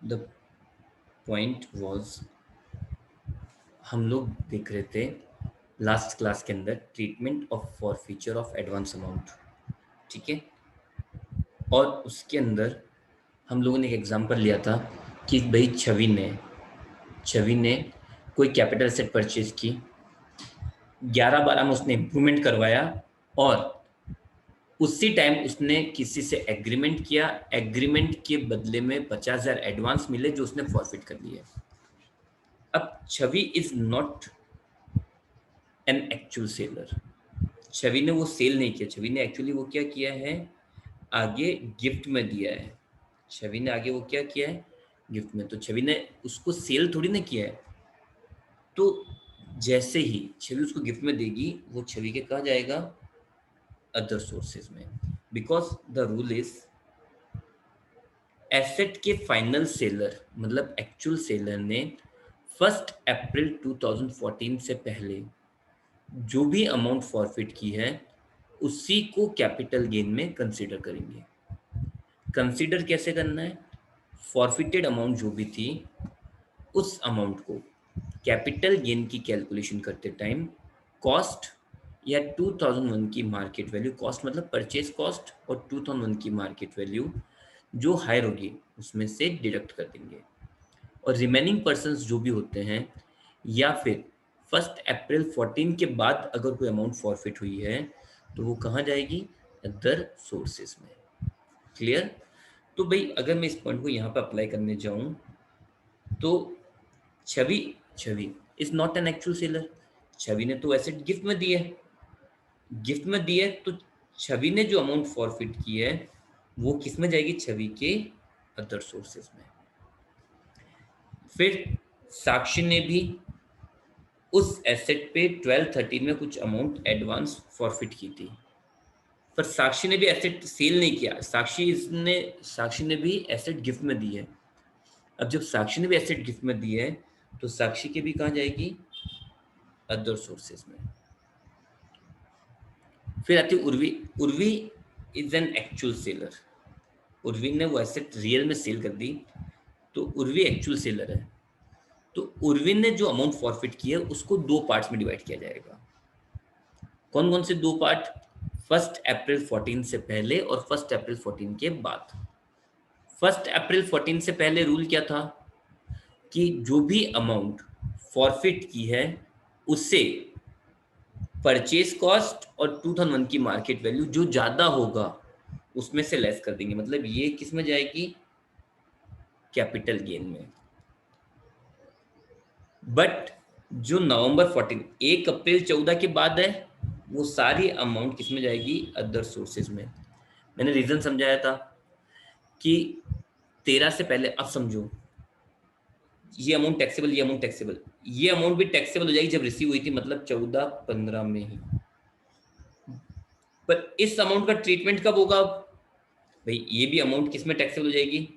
The point was, हम लोग देख रहे थे लास्ट क्लास के अंदर treatment of for feature of advance amount, ठीक है। और उसके अंदर हम लोगों ने एक एग्जांपल लिया था कि भाई छवि ने कोई कैपिटल सेट परचेज की, 11-12 में उसने इम्प्रूवमेंट करवाया और उसी टाइम उसने किसी से एग्रीमेंट किया, एग्रीमेंट के बदले में 50,000 एडवांस मिले जो उसने फॉरफिट कर लिए। अब Chhavi is not an actual seller, Chhavi ने वो सेल नहीं किया, छवि ने एक्चुअली वो क्या किया है, आगे गिफ्ट में दिया है। छवि ने आगे वो क्या किया है, गिफ्ट में, तो छवि ने उसको सेल थोड़ी ना किया है। तो जैसे ही छवि उसको गिफ्ट में देगी वो छवि के कहा जाएगा, अदर सोर्सेज में, because the rule is asset के फाइनल सेलर मतलब एक्चुअल सेलर ने 1 अप्रैल 2014 से पहले जो भी अमाउंट फॉरफिट की है उसी को कैपिटल गेन में कंसीडर करेंगे। कंसीडर कैसे करना है, फॉरफिटेड अमाउंट जो भी थी उस अमाउंट को कैपिटल गेन की कैलकुलेशन करते टाइम कॉस्ट या 2001 की मार्केट वैल्यू, कॉस्ट मतलब परचेज कॉस्ट, और 2001 की मार्केट वैल्यू जो हायर होगी उसमें से डिडक्ट कर देंगे। और रिमेनिंग पर्सन्स जो भी होते हैं, या फिर 1 अप्रैल 14 के बाद अगर कोई अमाउंट फॉरफिट हुई है तो वो कहाँ जाएगी, अदर सोर्सेस में। क्लियर। तो भाई अगर मैं इस पॉइंट को यहाँ पे अप्लाई करने जाऊँ तो Chhavi Chhavi is not an actual seller, Chhavi ने तो एसेट गिफ्ट में दी है, गिफ्ट में दी है, तो छवि ने जो अमाउंट फॉरफिट की है वो किस में जाएगी, छवि के अदर सोर्सेस में। फिर साक्षी ने भी उस एसेट पे 12-13 में कुछ अमाउंट एडवांस फॉरफिट की थी, पर साक्षी ने भी एसेट सेल नहीं किया, साक्षी ने भी एसेट गिफ्ट में दी है। अब जब साक्षी ने भी एसेट गिफ्ट में दी है तो साक्षी के भी कहाँ जाएगी, अदर सोर्सेज में। फिर आती है Urvi. Urvi is an actual seller, Urvi ने वो एसेट रियल में सेल कर दी, तो उर्वी एक्चुअल सेलर है। तो उर्विन ने जो अमाउंट फॉरफिट की है उसको दो पार्ट्स में डिवाइड किया जाएगा। कौन कौन से दो पार्ट, 1 अप्रैल 14 से पहले और 1 अप्रैल 14 के बाद। 1 अप्रैल 14 से पहले रूल क्या था कि जो भी अमाउंट फॉरफिट की है उससे परचेज कॉस्ट और 2001 की मार्केट वैल्यू जो ज्यादा होगा उसमें से लेस कर देंगे, मतलब ये किस में जाएगी, कैपिटल गेन में। बट जो नवंबर 14 1 अप्रैल 14 के बाद है वो सारी अमाउंट किस में जाएगी, अदर सोर्सेज में। मैंने रीजन समझाया था कि 13 से पहले, अब समझो ये अमाउंट टैक्सेबल, ये अमाउंट टैक्सेबल, ये अमाउंट भी टैक्सेबल हो जाएगी जब रिसीव हुई थी, मतलब 14-15 में ही। पर इस अमाउंट का ट्रीटमेंट कब होगा, भाई ये भी अमाउंट किस में टैक्सेबल हो जाएगी,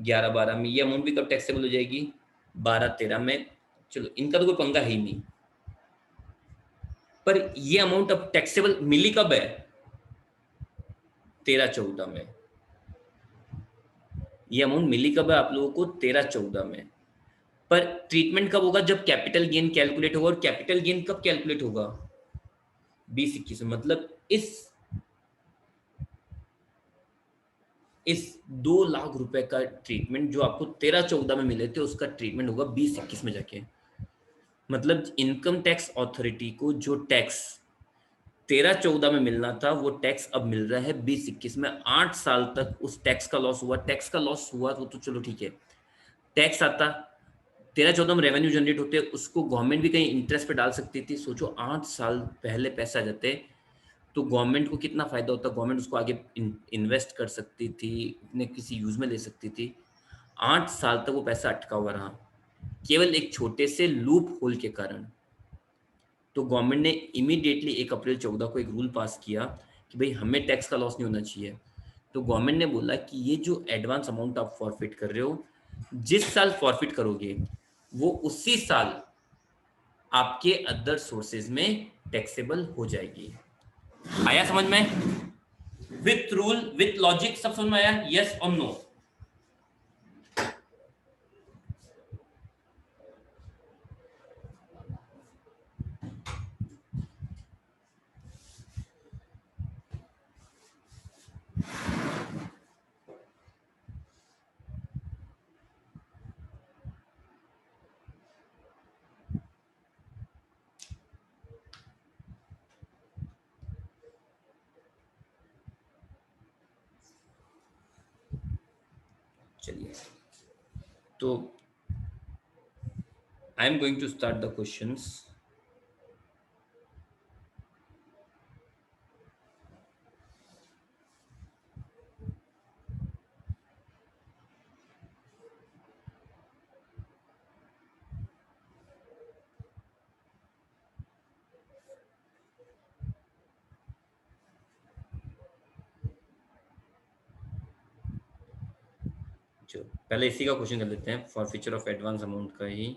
11-12 में, ये अमाउंट भी कब टैक्सेबल हो जाएगी, 12-13 में। चलो इनका तो कोई पंगा है ही नहीं, पर ये अमाउंट अब टैक्सेबल मिली कब है, 13-14 में। ये अमाउंट मिली कब है आप लोगों को, 13-14 में। पर ट्रीटमेंट कब होगा, जब कैपिटल गेन कैलकुलेट होगा, और कैपिटल गेन कब कैलकुलेट होगा, 20-21 में। मतलब इस 2 लाख रुपए का ट्रीटमेंट जो आपको 13-14 में मिले थे उसका ट्रीटमेंट होगा 20-21 में जाके। मतलब इनकम टैक्स अथॉरिटी को जो टैक्स 13-14 में मिलना था वो टैक्स अब मिल रहा है 20-21 में। 8 साल तक उस टैक्स का लॉस हुआ, टैक्स का लॉस हुआ तो चलो ठीक है, टैक्स आता 13-14 में, रेवेन्यू जनरेट होते, उसको गवर्नमेंट भी कहीं इंटरेस्ट पे डाल सकती थी। सोचो 8 साल पहले पैसा आ जाते तो गवर्नमेंट को कितना फायदा होता, गवर्नमेंट उसको आगे इन्वेस्ट कर सकती थी, अपने किसी यूज में ले सकती थी। 8 साल तक वो पैसा अटका हुआ रहा केवल एक छोटे से लूप होल के कारण। तो गवर्नमेंट ने इमीडिएटली 1 अप्रैल 14 को एक रूल पास किया कि भाई हमें टैक्स का लॉस नहीं होना चाहिए। तो गवर्नमेंट ने बोला कि ये जो एडवांस अमाउंट आप फॉरफिट कर रहे हो, जिस साल फॉरफिट करोगे वो उसी साल आपके अदर सोर्सेज में टैक्सेबल हो जाएगी। आया समझ में, विथ रूल विथ लॉजिक सब समझ में आया, यस और नो। चलिए, तो I am going to start the questions. जो पहले इसी का क्वेश्चन कर लेते हैं, forfeiture of advance amount का ही।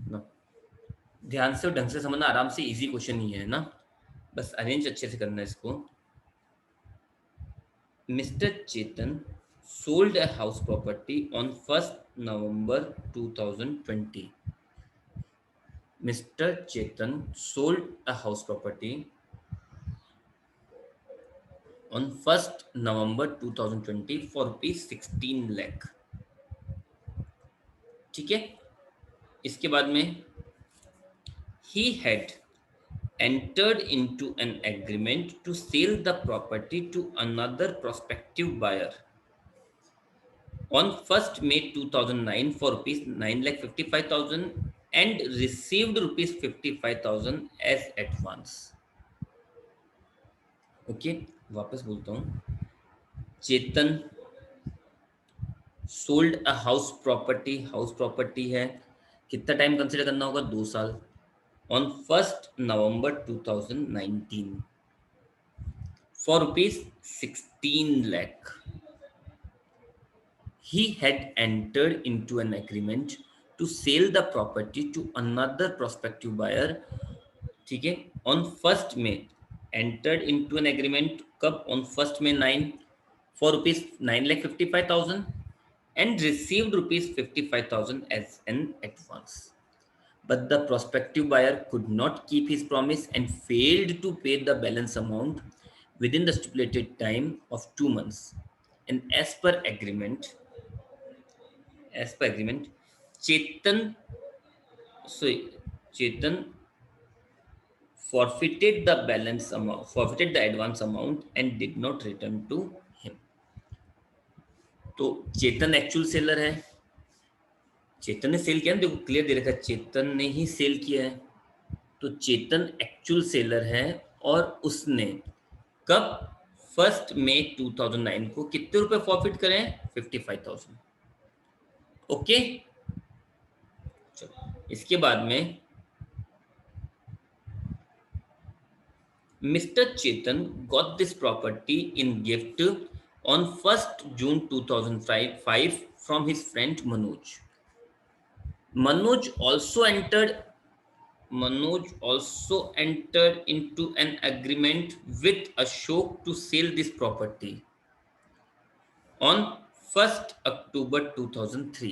ना, ध्यान से और ढंग से समझना, आराम से, इजी क्वेश्चन ही है ना, बस अरेंज अच्छे से करना है इसको। Mister Chetan sold a house property on 1st November 2020. Mr. Chetan sold a house property on 1st November 2020 for rupees 16 lakh। ठीक है, इसके बाद में he had entered into an agreement to sell the property to another prospective buyer on 1st May 2009 for rupees 9,55,000 and received rupees 55,000 as advance। Okay, वापस बोलता हूँ। Chetan sold a house property, house property है, कितना time consider करना होगा, 2 साल, on 1st November 2019 for rupees 16 lakh। He had entered into an agreement to sell the property to another prospective buyer। ठीक है, on 1st May, entered into an agreement कब, on 1st May 9 for rupees 9,55,000 and received rupees 55,000 as an advance, but the prospective buyer could not keep his promise and failed to pay the balance amount within the stipulated time of 2 months, and as per agreement chetan so chetan forfeited the advance amount and did not return to him। तो चेतन actual seller है, चेतन ने cell किया ना, देखो clear दे रखा है, चेतन ने ही cell किया है, तो चेतन एक्चुअल सेलर है। और उसने कब, 1st May 2009 को कितने रुपए फॉरफिट करें, 55,000। ओके, चलो इसके बाद में mister Chetan got this property in gift on 1st June 2005 from his friend Manoj. Manoj also entered Manoj also entered into an agreement with Ashok to sell this property on 1st October 2003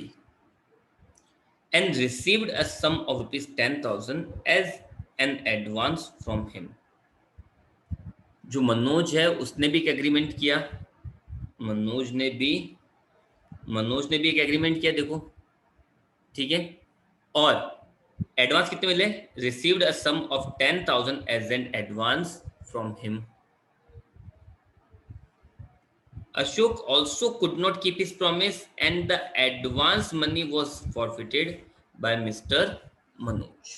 and received a sum of rupees 10,000 as an advance from him। जो मनोज है उसने भी एक agreement किया, मनोज ने भी एक agreement किया, देखो ठीक है, और एडवांस कितने मिले, received a sum of 10,000 as an advance from him. Ashok also could not keep his promise and the advance money was forfeited by Mr. Manoj।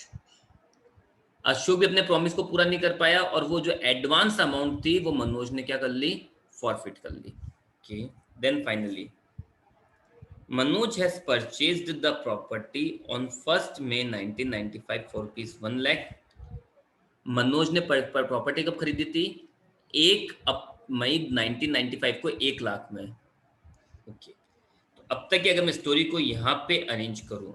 Ashok भी अपने प्रॉमिस को पूरा नहीं कर पाया और वो जो एडवांस अमाउंट थी वो मनोज ने क्या कर ली, फॉरफिट कर ली। Okay, then finally Manoj has purchased the property on 1st May 1995 for rupees 1 lakh। Manoj ने प्रॉपर्टी कब खरीदी थी, 1 मई 1995 को 1 लाख में। ओके, तो अब तक की अगर मैं स्टोरी को यहाँ पे अरेंज करूं,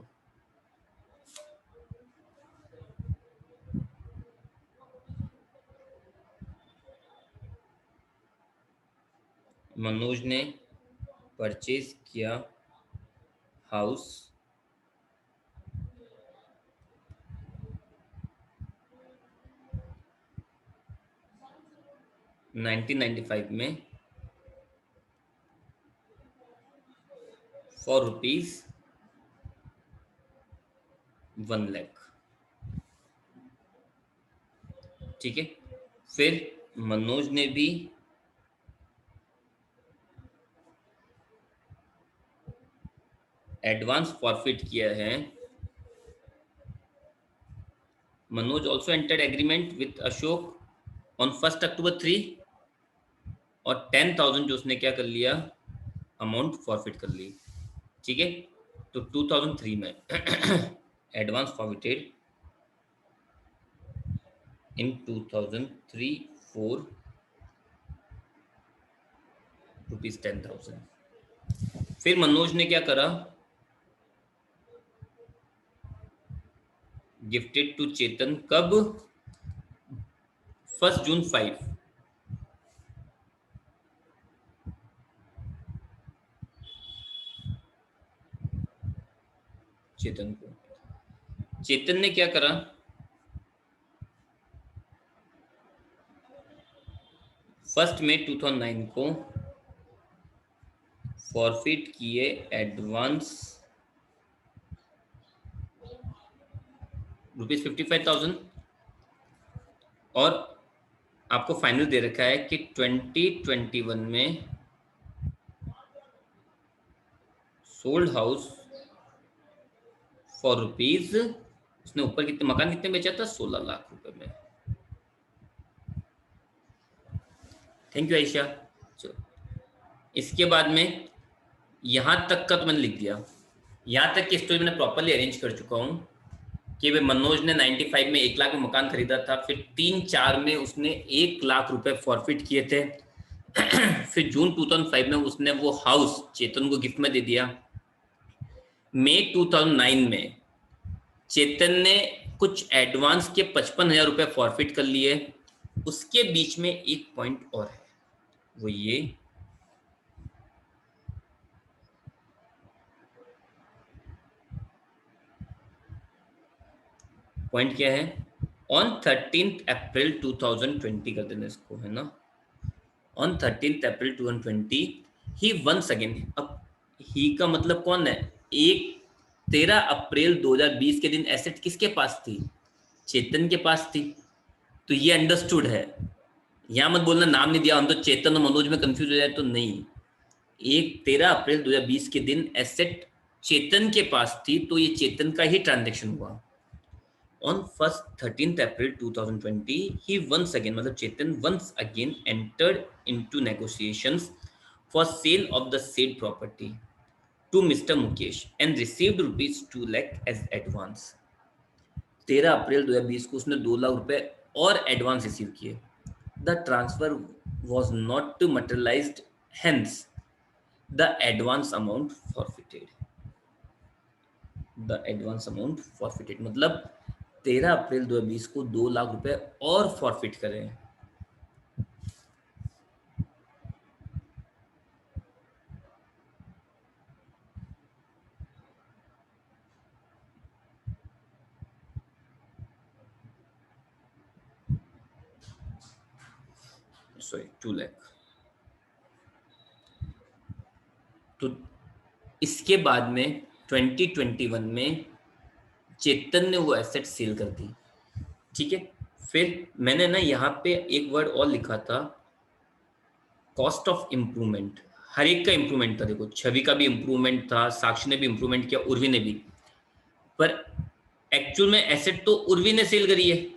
मनोज ने परचेज किया हाउस 1995 में फॉर रुपीज 1 लाख। ठीक है, फिर मनोज ने भी एडवांस फॉरफिट किया है। Manoj also entered agreement with Ashok on 1 अक्टूबर 3, और 10,000 जो उसने क्या कर लिया, अमाउंट फॉरफिट कर ली। ठीक है, तो 2003 में एडवांस फॉरफिटेड इन 2003-4 ₹10,000। फिर मनोज ने क्या करा, गिफ्टेड टू चेतन, कब, 1 जून 5, चेतन को। चेतन ने क्या करा, 1 मई 2009 को फॉरफिट किए एडवांस ₹55,000, और आपको फाइनल दे रखा है कि 2021 में सोल्ड हाउस फॉर रुपीज, उसने ऊपर कितने मकान कितने बेचा था, 16 लाख रुपए में। Thank you Ayesha. चलो, इसके बाद में यहां तक का तो मैंने लिख दिया। यहां तक की स्टोरी मैंने प्रॉपरली अरेंज कर चुका हूं कि भाई मनोज ने 95 में 1 लाख में मकान खरीदा था, फिर 3-4 में उसने 1 लाख रुपए फॉरफिट किए थे। फिर जून 2005 में उसने वो हाउस चेतन को गिफ्ट में दे दिया। मई 2009 में चेतन ने कुछ एडवांस के 55,000 रुपए फॉरफिट कर लिए। उसके बीच में एक पॉइंट और है, वो ये, पॉइंट क्या है, ऑन 13 अप्रैल 2020 कर देना इसको, है ना, ऑन 13 अप्रैल 2020 ही वंस अगेन। अब ही का मतलब कौन है, एक 13 अप्रैल 2020 के दिन एसेट किसके पास थी, चेतन के पास थी। तो ये अंडरस्टूड है, यहां मत बोलना नाम नहीं दिया, हम तो चेतन और मनोज में कंफ्यूज हो जाए तो नहीं। एक 13 अप्रैल 2020 के दिन एसेट चेतन के पास थी, तो ये चेतन का ही ट्रांजेक्शन हुआ। On 13th April 2020, he once again, मतलब चेतन once again entered into negotiations for sale of the said property to Mr. Mukesh and received rupees 2 lakh as advance। 13 April 2020 को उसने 2 लाख रुपए और एडवांस रिसीव किए। The transfer was not materialised, hence the advance amount forfeited. The advance amount forfeited मतलब 13 April 2020 को 2 लाख रुपए और forfeit करें। सॉरी 2 लाख। तो इसके बाद में 2021 में चेतन ने वो एसेट सेल कर दी। ठीक है, फिर मैंने ना यहाँ पे एक वर्ड और लिखा था, कॉस्ट ऑफ इम्प्रूवमेंट। हर एक का इम्प्रूवमेंट था, देखो छवि का भी इम्प्रूवमेंट था, साक्षी ने भी इम्प्रूवमेंट किया, उर्वी ने भी, पर एक्चुअल में एसेट तो उर्वी ने सेल करी है।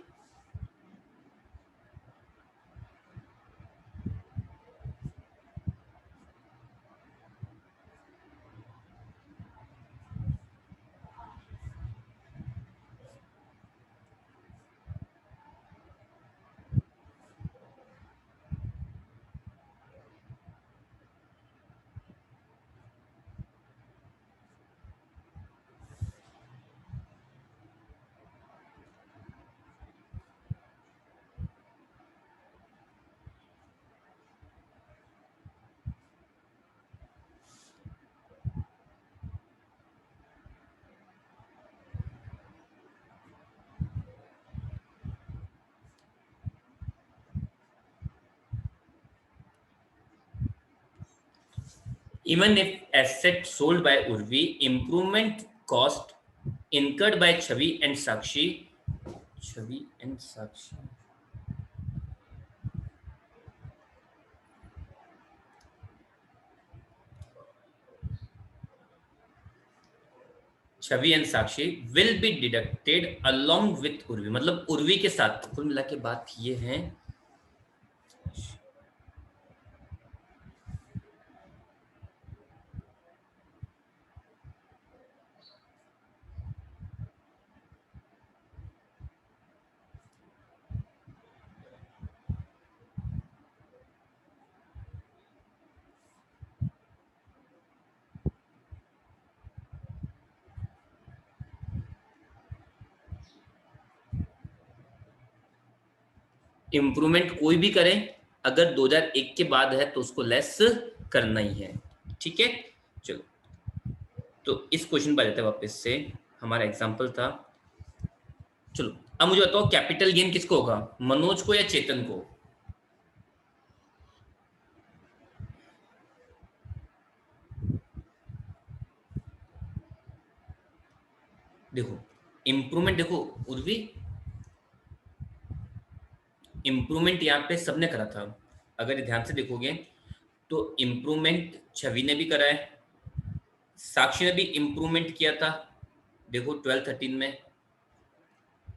Even if asset sold by Urvi, improvement cost incurred by Chavi and Sakshi. Chhavi and Sakshi will be deducted along with Urvi, मतलब उर्वी के साथ। कुल मिला के बात ये है, इंप्रूवमेंट कोई भी करे, अगर 2001 के बाद है तो उसको लेस करना ही है। ठीक है, चलो तो इस क्वेश्चन पर जाते हैं वापस से। हमारा एग्जांपल था, चलो अब मुझे बताओ कैपिटल गेन किसको होगा, मनोज को या चेतन को? देखो इंप्रूवमेंट, देखो उर्वी इंप्रूवमेंट यहाँ पे सबने करा था, अगर ध्यान से देखोगे तो इम्प्रूवमेंट छवि ने भी करा है, साक्षी ने भी इम्प्रूवमेंट किया था, देखो 12-13 में,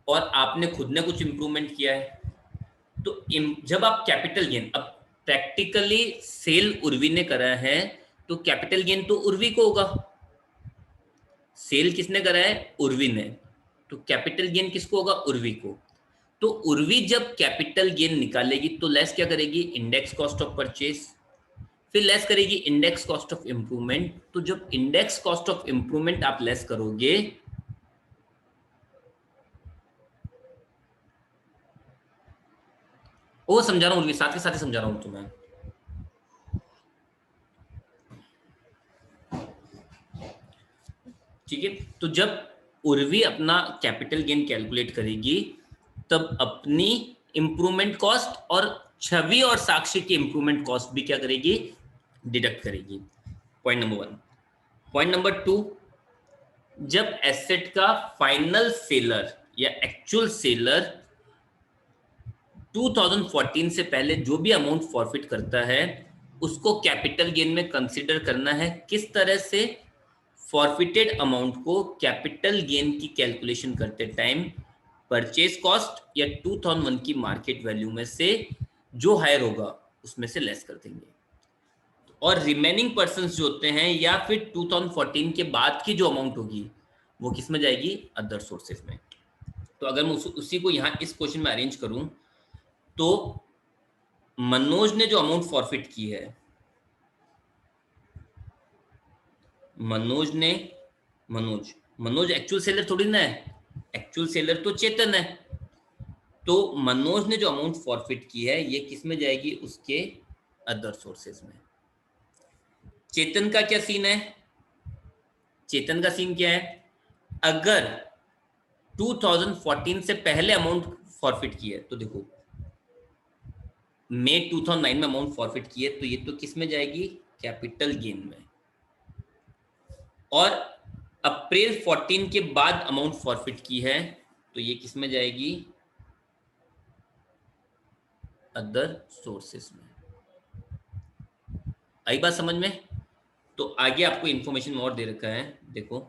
और आपने खुद ने कुछ इम्प्रूवमेंट किया है। तो जब आप कैपिटल गेन, अब प्रैक्टिकली सेल उर्वी ने करा है तो कैपिटल गेन तो उर्वी को होगा। सेल किसने करा है, उर्वी ने, तो कैपिटल गेन किसको होगा, उर्वी को। तो उर्वी जब कैपिटल गेन निकालेगी तो लेस क्या करेगी, इंडेक्स कॉस्ट ऑफ परचेज, फिर लेस करेगी इंडेक्स कॉस्ट ऑफ इंप्रूवमेंट। तो जब इंडेक्स कॉस्ट ऑफ इंप्रूवमेंट आप लेस करोगे, वो समझा रहा हूँ, साथ के साथ ही समझा रहा हूँ तुम्हें। ठीक है, तो जब उर्वी अपना कैपिटल गेन कैलकुलेट करेगी तब अपनी इंप्रूवमेंट कॉस्ट और छवि और साक्षी की इंप्रूवमेंट कॉस्ट भी क्या करेगी, डिडक्ट करेगी। Point number 1। पॉइंट नंबर 2, जब एसेट का फाइनल सेलर या एक्चुअल सेलर 2014 से पहले जो भी अमाउंट फॉरफिट करता है उसको कैपिटल गेन में कंसीडर करना है। किस तरह से, फॉरफिटेड अमाउंट को कैपिटल गेन की कैलकुलेशन करते टाइम परचेज कॉस्ट या 2001 की मार्केट वैल्यू में से जो हायर होगा उसमें से लेस कर देंगे, और रिमेनिंग पर्संस जो होते हैं या फिर 2014 के बाद की जो अमाउंट होगी वो किस में जाएगी, अदर सोर्सेज में। तो अगर मैं उसी को यहाँ इस क्वेश्चन में अरेंज करूं तो मनोज ने जो अमाउंट फॉरफिट की है, मनोज ने मनोज मनोज एक्चुअल सेलर थोड़ी ना है, एक्चुअल सेलर तो चेतन है। तो मनोज ने जो अमाउंट फॉरफिट की है ये किस में जाएगी, उसके अदर सोर्सेज में। चेतन का क्या सीन है, चेतन का सीन क्या है, अगर 2014 से पहले अमाउंट फॉरफिट की है तो देखो मई 2009 में अमाउंट फॉरफिट की है तो ये तो किस में जाएगी, कैपिटल गेन में। और अप्रैल 14 के बाद अमाउंट फॉरफिट की है तो ये किस में जाएगी, अदर सोर्सेस में। आई बात समझ में? तो आगे आपको इंफॉर्मेशन और दे रखा है, देखो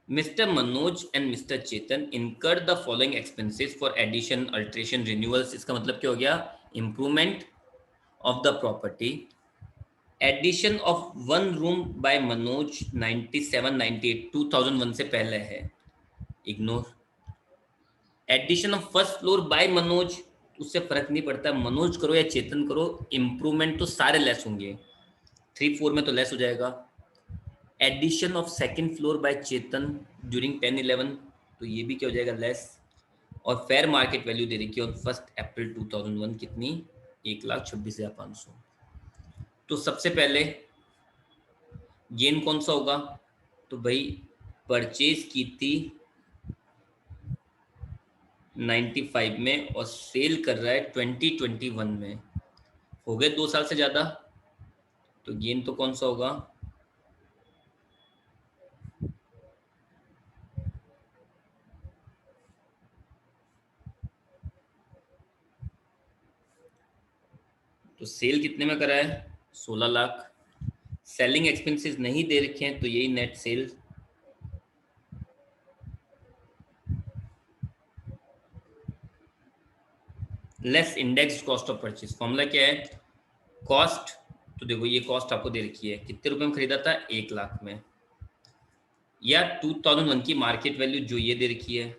mister Manoj and mister Chetan incur the following expenses for addition, alteration, renewals. इसका मतलब क्या हो गया, improvement of the property, addition of one room by Manoj 97 98 2001 से पहले है, ignore. Addition of first floor by Manoj, उससे फर्क नहीं पड़ता मनोज करो या चेतन करो, इंप्रूवमेंट तो सारे लेस होंगे, 3-4 में तो लेस हो जाएगा। Addition of second floor by Chetan during 10-11, तो ये भी क्या हो जाएगा, लेस। और फेयर मार्केट वैल्यू दे रखी है ऑन 1 अप्रैल 2001 कितनी, 1,26,500। तो सबसे पहले गेन कौन सा होगा, तो भाई परचेज की थी 95 में और सेल कर रहा है 2021 में, हो गए 2 साल से ज्यादा, तो गेन तो कौन सा होगा? तो सेल कितने में करा है? 16 लाख। सेलिंग एक्सपेंसेस नहीं दे रखे हैं, तो यही net cell. Less index cost of purchase. Formula क्या है? कॉस्ट, तो देखो ये कॉस्ट आपको दे रखी है, कितने रुपए में खरीदा था? 1 लाख में, या 2001 की मार्केट वैल्यू जो ये दे रखी है।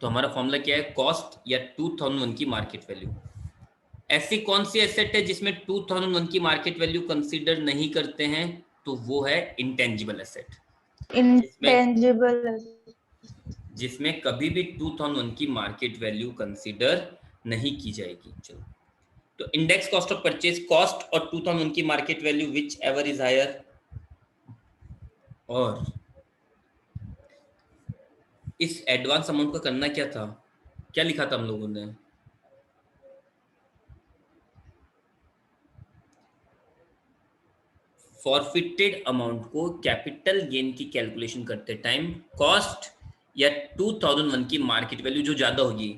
तो हमारा फॉर्मूला क्या है? कॉस्ट या 2001 की मार्केट वैल्यू। ऐसी कौन सी एसेट है जिसमें 2001 की मार्केट वैल्यू कंसीडर नहीं करते हैं? तो वो है इंटेंजिबल एसेट, जिसमें इंटेंजिबल। जिसमें कभी भी 2001 की मार्केट वैल्यू कंसीडर नहीं की जाएगी। चलो, तो index cost of purchase, cost और 2001 की market value, whichever is higher. और इस एडवांस अमाउंट का करना क्या था? क्या लिखा था हम लोगों ने? फॉरफिटेड अमाउंट को कैपिटल गेन की कैलकुलेशन करते टाइम कॉस्ट या 2001 की मार्केट वैल्यू जो ज्यादा होगी,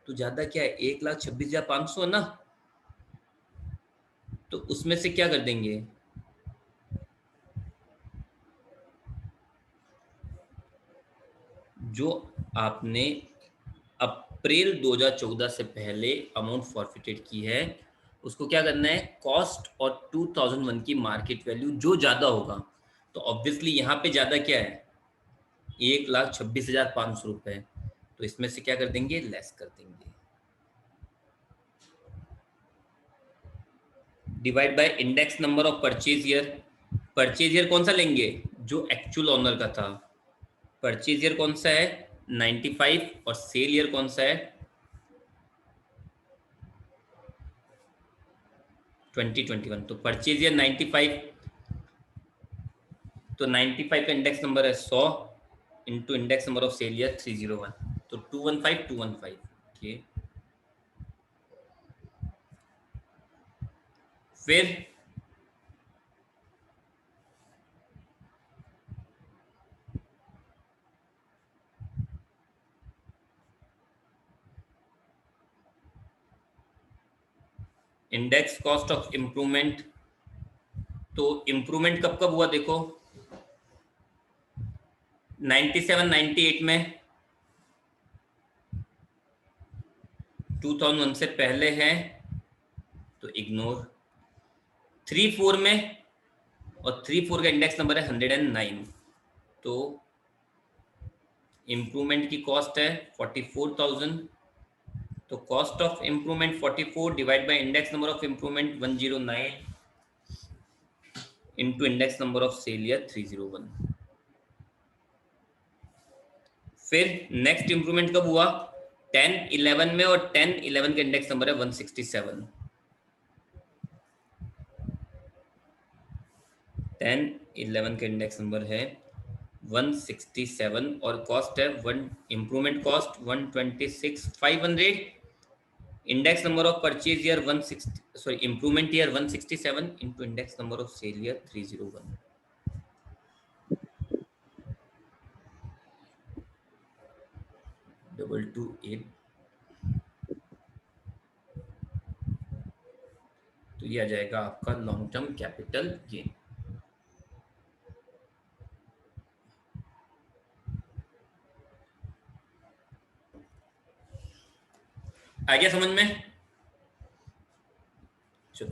तो ज्यादा क्या है? 1,26,500 है ना, तो उसमें से क्या कर देंगे? जो आपने अप्रैल 2014 से पहले अमाउंट फॉरफिटेड की है, उसको क्या करना है? कॉस्ट और 2001 की मार्केट वैल्यू जो ज्यादा होगा, तो ऑब्वियसली यहाँ पे ज्यादा क्या है? 1,26,500 रुपए, तो इसमें से क्या कर देंगे? लेस कर देंगे। Divide by index number of purchase year. Purchase year कौन सा लेंगे? जो एक्चुअल ऑनर का था। परचेज ईयर कौन सा है? 95, और सेल ईयर कौन सा है? 2021। तो परचेज ईयर 95, तो 95 का इंडेक्स नंबर है 100, into index number of sale year 301, तो 215 215। ओके, फिर इंडेक्स कॉस्ट ऑफ इंप्रूवमेंट। तो इंप्रूवमेंट कब कब हुआ देखो? 97 98 में, 2001 से पहले है तो इग्नोर। 3 4 में, और 3 4 का इंडेक्स नंबर है 109, तो इंप्रूवमेंट की कॉस्ट है 44,000, तो cost of improvement 44 divide by index number of improvement 109 into index number of sale year 301। फिर नेक्स्ट इंप्रूवमेंट कब हुआ? 10 11 में, और 10 11 का इंडेक्स नंबर है 167। 10 11 का इंडेक्स नंबर है 167, और कॉस्ट है one, improvement cost 126,500, index number of purchase year 160, sorry improvement year 167 into index number of sale year 301। Double two eight, तो ये आ जाएगा आपका लॉन्ग टर्म कैपिटल गेन। आ गया समझ में? चलो,